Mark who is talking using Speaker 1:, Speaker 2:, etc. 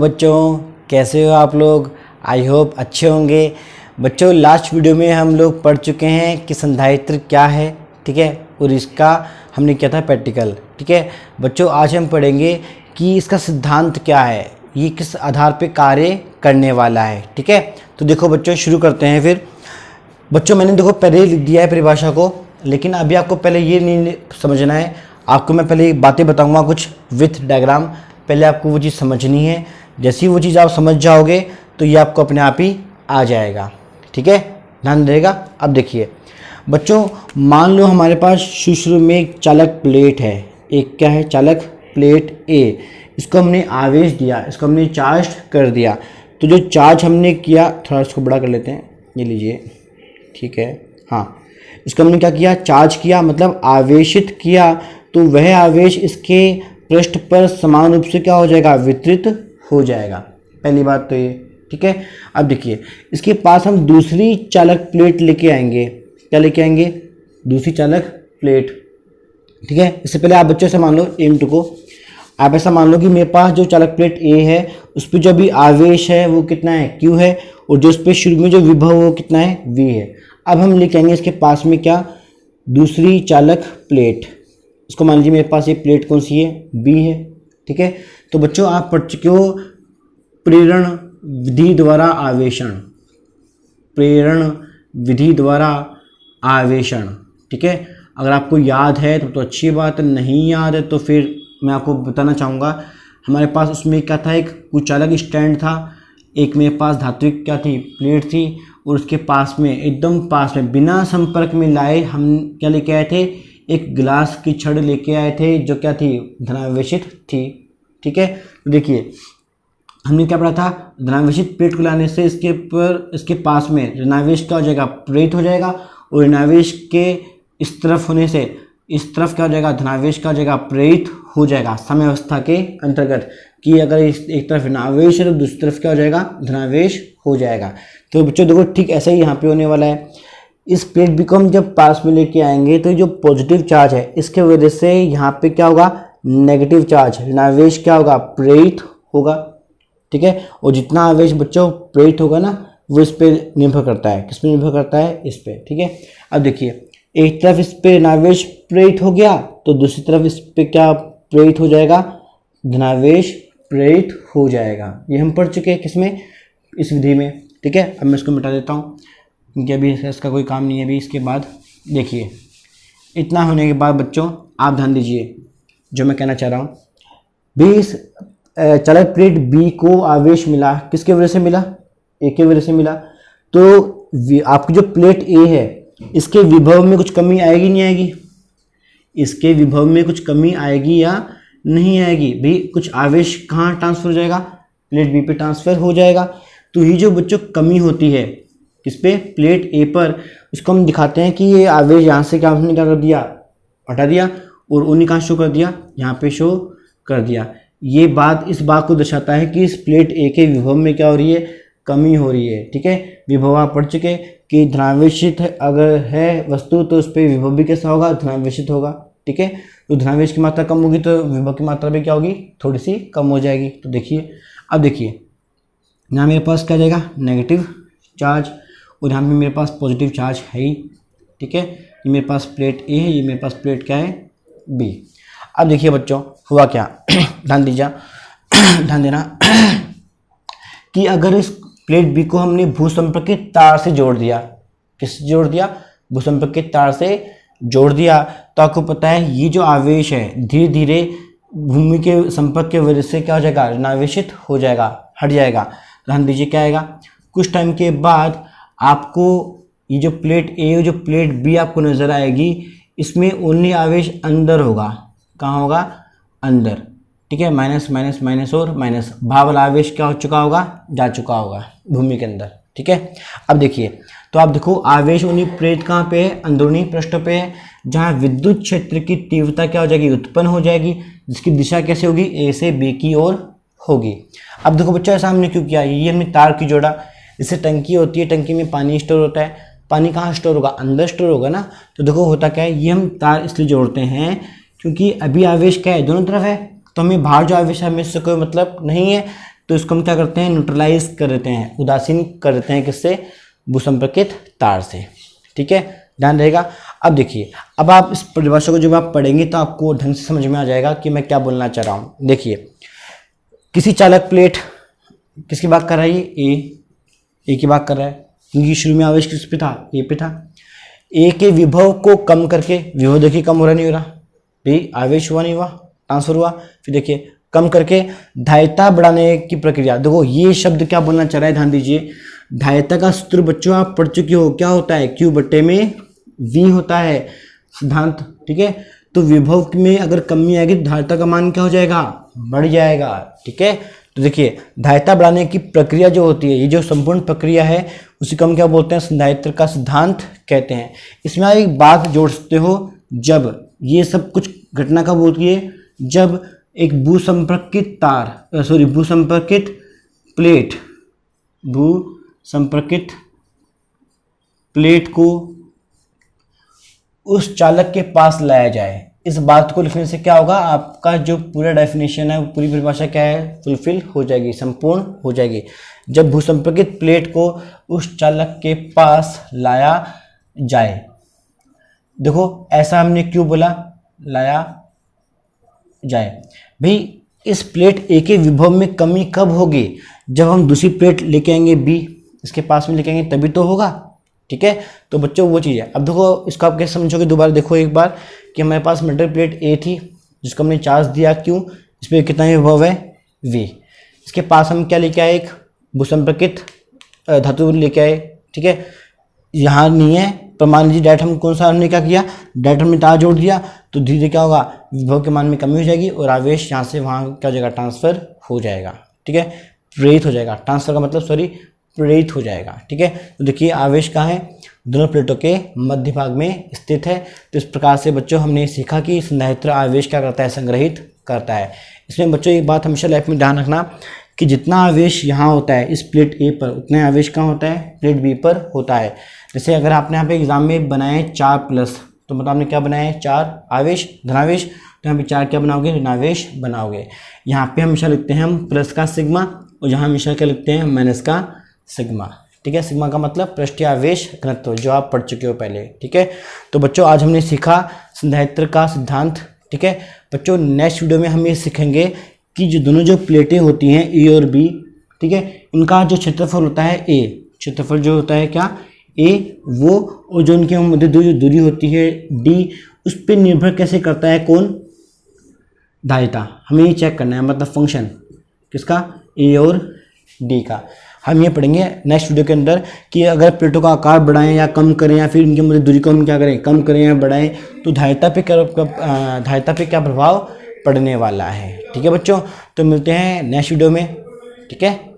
Speaker 1: बच्चों कैसे हो आप लोग। आई होप अच्छे होंगे। बच्चों लास्ट वीडियो में हम लोग पढ़ चुके हैं कि संधारित्र क्या है, ठीक है, और इसका हमने किया था प्रैक्टिकल। ठीक है बच्चों, आज हम पढ़ेंगे कि इसका सिद्धांत क्या है, ये किस आधार पे कार्य करने वाला है। ठीक है, तो देखो बच्चों शुरू करते हैं। फिर बच्चों मैंने देखो पहले ही लिख दिया है परिभाषा को, लेकिन अभी आपको पहले ये नहीं समझना है। आपको मैं पहले बातें बताऊंगा कुछ विथ डायग्राम, पहले आपको वो चीज़ समझनी है। जैसी वो चीज़ आप समझ जाओगे तो ये आपको अपने आप ही आ जाएगा। ठीक है, ध्यान देगा। अब देखिए बच्चों, मान लो हमारे पास शुरू में एक चालक प्लेट है। एक क्या है, चालक प्लेट ए। इसको हमने आवेश दिया, इसको हमने चार्ज कर दिया। तो जो चार्ज हमने किया, थोड़ा इसको बड़ा कर लेते हैं, ये लीजिए, ठीक है। हाँ, इसको हमने क्या किया, चार्ज किया, मतलब आवेशित किया। तो वह आवेश इसके पृष्ठ पर समान रूप से क्या हो जाएगा, वितरित हो जाएगा। पहली बात तो ये, ठीक है। अब देखिए इसके पास हम दूसरी चालक प्लेट लेके आएंगे। क्या लेके आएंगे, दूसरी चालक प्लेट। ठीक है, इससे पहले आप बच्चों से मान लो M2 को, आप ऐसा मान लो कि मेरे पास जो चालक प्लेट A है उस पर जो भी आवेश है वो कितना है, Q है, और जो उस पर शुरू में जो विभव वो कितना है, V है। अब हम लेके आएंगे इसके पास में क्या, दूसरी चालक प्लेट। इसको मान लीजिए मेरे पास ये प्लेट कौन सी है, B है। ठीक है, तो बच्चों आप पढ़ चुके हो प्रेरण विधि द्वारा आवेशण, प्रेरण विधि द्वारा आवेशण। ठीक है, अगर आपको याद है तो अच्छी बात है, नहीं याद है तो फिर मैं आपको बताना चाहूँगा। हमारे पास उसमें क्या था, एक कुचालक स्टैंड था, एक मेरे पास धात्विक क्या थी, प्लेट थी, और उसके पास में एकदम पास में बिना संपर्क में लाए हम क्या लेके आए थे, एक गिलास की छड़ लेके आए थे जो क्या थी, धनावेशित थी। ठीक है, तो देखिए हमने क्या पढ़ा था, धनावेशित प्लेट को लाने से इसके पास में ऋणावेश क्या हो जाएगा, प्रेरित हो जाएगा, और ऋणावेश के इस तरफ होने से इस तरफ क्या हो जाएगा, धनावेश का हो जाएगा, प्रेरित हो जाएगा। साम्यावस्था के अंतर्गत कि अगर एक तरफ ऋणावेश है तो दूसरी तरफ क्या हो जाएगा, धनावेश हो जाएगा। तो बच्चों देखो ठीक ऐसा ही यहाँ पे होने वाला है। इस प्लेट बी को हम जब पास में लेके आएंगे तो जो पॉजिटिव चार्ज है इसके वजह से यहाँ पे क्या होगा, नेगेटिव चार्ज, ऋणावेश क्या होगा, प्रेरित होगा। ठीक है, और जितना आवेश बच्चों प्रेरित होगा ना वो इस पे निर्भर करता है। किस पे निर्भर करता है, इस पे। ठीक है, अब देखिए एक तरफ इस पे ऋणावेश प्रेरित हो गया तो दूसरी तरफ इस पे क्या प्रेरित हो जाएगा, धनावेश प्रेरित हो जाएगा। ये हम पढ़ चुके हैं किसमें, इस विधि में। ठीक है, अब मैं इसको मिटा देता हूँ क्योंकि अभी इसका कोई काम नहीं है। अभी इसके बाद देखिए इतना होने के बाद बच्चों आप ध्यान दीजिए जो मैं कहना चाह रहा हूँ। भी चालक प्लेट बी को आवेश मिला, किसके वजह से मिला, ए के वजह से मिला। तो आपकी जो प्लेट ए है इसके विभव में कुछ कमी आएगी नहीं आएगी, इसके विभव में कुछ कमी आएगी या नहीं आएगी, भी कुछ आवेश कहाँ ट्रांसफर हो जाएगा, प्लेट बी पे ट्रांसफर हो जाएगा। तो ये जो बच्चों कमी होती है किस पे, प्लेट ए पर, उसको हम दिखाते हैं कि ये आवेश यहाँ से क्या हमने क्या कर दिया, हटा दिया, और उन्हीं कहाँ शो कर दिया, यहाँ पे शो कर दिया। ये बात इस बात को दर्शाता है कि इस प्लेट ए के विभव में क्या हो रही है, कमी हो रही है। ठीक है, विभव आप पढ़ चुके कि धनावेशित अगर है वस्तु तो उस पर विभव भी कैसा होगा, धनावेशित होगा। ठीक है, तो धनावेश की मात्रा कम होगी तो विभव की मात्रा भी क्या होगी, थोड़ी सी कम हो जाएगी। तो देखिए अब देखिए यहाँ मेरे पास क्या जाएगा, नेगेटिव चार्ज, और यहाँ पे मेरे पास पॉजिटिव चार्ज है ही। ठीक है, ये मेरे पास प्लेट ए है, ये मेरे पास प्लेट क्या है, बी। अब देखिए बच्चों हुआ क्या, ध्यान दीजिए, ध्यान देना कि अगर इस प्लेट बी को हमने भूसंपर्कित तार से जोड़ दिया, किससे जोड़ दिया, भूसंपर्कित तार से जोड़ दिया, तो आपको पता है ये जो आवेश है धीरे धीरे भूमि के संपर्क के वजह से क्या हो जाएगा, ऋणावेशित हो जाएगा, हट जाएगा। ध्यान दीजिए क्या आएगा, कुछ टाइम के बाद आपको ये जो प्लेट ए और जो प्लेट बी आपको नजर आएगी, इसमें ओनली आवेश अंदर होगा। कहाँ होगा, अंदर। ठीक है, माइनस माइनस माइनस और माइनस, भाव वाला आवेश क्या हो चुका होगा, जा चुका होगा भूमि के अंदर। ठीक है, अब देखिए तो आप देखो आवेश उन्हीं प्रेरित कहाँ पे है, अंदरूनी पृष्ठ पे है, जहाँ विद्युत क्षेत्र की तीव्रता क्या हो जाएगी, उत्पन्न हो जाएगी, जिसकी दिशा कैसे होगी, ए से बी की ओर होगी। अब देखो बच्चों ऐसा हमने क्यों किया, ये हमने तार की जोड़ा, इससे टंकी होती है, टंकी में पानी स्टोर होता है, पानी कहाँ स्टोर होगा, अंदर स्टोर होगा ना। तो देखो होता क्या है, ये हम तार इसलिए जोड़ते हैं क्योंकि अभी आवेश क्या है, दोनों तरफ है, तो हमें बाहर जो आवेश है हमें इससे कोई मतलब नहीं है। तो इसको हम क्या करते हैं, न्यूट्रलाइज कर देते हैं, उदासीन कर देते हैं, किससे, भूसंपर्कित तार से। ठीक है, ध्यान रहेगा। अब देखिए, अब आप इस परिभाषा को जब आप पढ़ेंगे तो आपको ढंग से समझ में आ जाएगा कि मैं क्या बोलना चाह रहा हूँ। देखिए, किसी चालक प्लेट किसकी बात कर रहा है, ये ए की बात कर रहा है, क्योंकि शुरू में आवेश किस पे था, ए पे था। ए के विभव को कम करके, विभव देखिए कम हो रहा नहीं हो रहा, भाई आवेश हुआ नहीं हुआ, ट्रांसफर हुआ। फिर देखिए कम करके धारिता बढ़ाने की प्रक्रिया। देखो ये शब्द क्या बोलना चाह रहा है, ध्यान दीजिए। धारिता का सूत्र बच्चों आप पढ़ चुके हो, क्या होता है, Q बट्टे में V होता है सिद्धांत। ठीक है, तो विभव में अगर कमी आएगी तो धारिता का मान क्या हो जाएगा, बढ़ जाएगा। ठीक है, तो देखिए धारिता बढ़ाने की प्रक्रिया जो होती है, ये जो संपूर्ण प्रक्रिया है उसी को हम क्या बोलते हैं, संधारित्र का सिद्धांत कहते हैं। इसमें आप एक बात जोड़ सकते हो, जब ये सब कुछ घटना कब होती है, जब एक भूसंपर्कित तार भूसंपर्कित प्लेट को उस चालक के पास लाया जाए। इस बात को लिखने से क्या होगा, आपका जो पूरा डेफिनेशन है, वो पूरी परिभाषा क्या है, फुलफिल हो जाएगी, संपूर्ण हो जाएगी। जब भूसंपर्कित प्लेट को उस चालक के पास लाया जाए। देखो ऐसा हमने क्यों बोला, लाया जाए, भाई इस प्लेट ए के विभव में कमी कब होगी, जब हम दूसरी प्लेट लेके आएंगे बी, इसके पास में लेके आएंगे तभी तो होगा। ठीक है, तो बच्चों वो चीज़ है। अब देखो इसको आप कैसे समझोगे, दोबारा देखो एक बार कि हमारे पास मेटल प्लेट ए थी जिसको हमने चार्ज दिया, क्यों, इस पर कितना विभव है, वी। इसके पास हम क्या लेके आए, एक भूसंपर्कित धातु लेके आए। ठीक है, यहाँ नहीं है, पर मान लीजिए डायरेक्ट हम कौन सा हमने क्या किया, डायरेक्ट हमने तार जोड़ दिया, तो धीरे धीरे क्या होगा, विभव के मान में कमी हो जाएगी और आवेश यहाँ से वहाँ क्या हो जाएगा, ट्रांसफर हो जाएगा। ठीक है, प्रेरित हो जाएगा, ट्रांसफर का मतलब प्रेरित हो जाएगा। ठीक है, तो देखिए आवेश कहाँ है, दोनों प्लेटों के मध्य भाग में स्थित है। तो इस प्रकार से बच्चों हमने सीखा कि संधारित्र आवेश क्या करता है, संग्रहित करता है। इसमें बच्चों एक बात हमेशा लाइफ में ध्यान रखना कि जितना आवेश यहाँ होता है इस प्लेट ए पर, उतना आवेश कहाँ होता है, प्लेट बी पर होता है। जैसे अगर आपने यहाँ पे एग्जाम में बनाए 4+, तो मतलब आपने क्या बनाया है, 4 आवेश धनावेश, तो यहाँ पे 4 क्या बनाओगे, ऋणावेश बनाओगे। यहाँ पे हमेशा लिखते हैं हम प्लस का सिग्मा, और यहाँ हमेशा क्या लिखते हैं, माइनस का सिग्मा। ठीक है, सिग्मा का मतलब पृष्ठीय आवेश घनत्व, जो आप पढ़ चुके हो पहले। ठीक है, तो बच्चों आज हमने सीखा संधारित्र का सिद्धांत। ठीक है बच्चों, नेक्स्ट वीडियो में हम ये सीखेंगे कि जो दोनों जो प्लेटें होती हैं ए और बी, ठीक है, इनका जो क्षेत्रफल होता है ए, क्षेत्रफल जो होता है क्या, ए, वो, और जो उनके मध्य जो दूरी होती है डी, उस पर निर्भर कैसे करता है, कौन, धारिता। हमें ये चेक करना है, मतलब फंक्शन किसका, ए और डी का। हम ये पढ़ेंगे नेक्स्ट वीडियो के अंदर कि अगर प्लेटों का आकार बढ़ाएं या कम करें, या फिर इनके मध्य दूरी को हम क्या करें, कम करें या बढ़ाएं, तो धारिता पे क्या प्रभाव पड़ने वाला है। ठीक है बच्चों, तो मिलते हैं नेक्स्ट वीडियो में। ठीक है।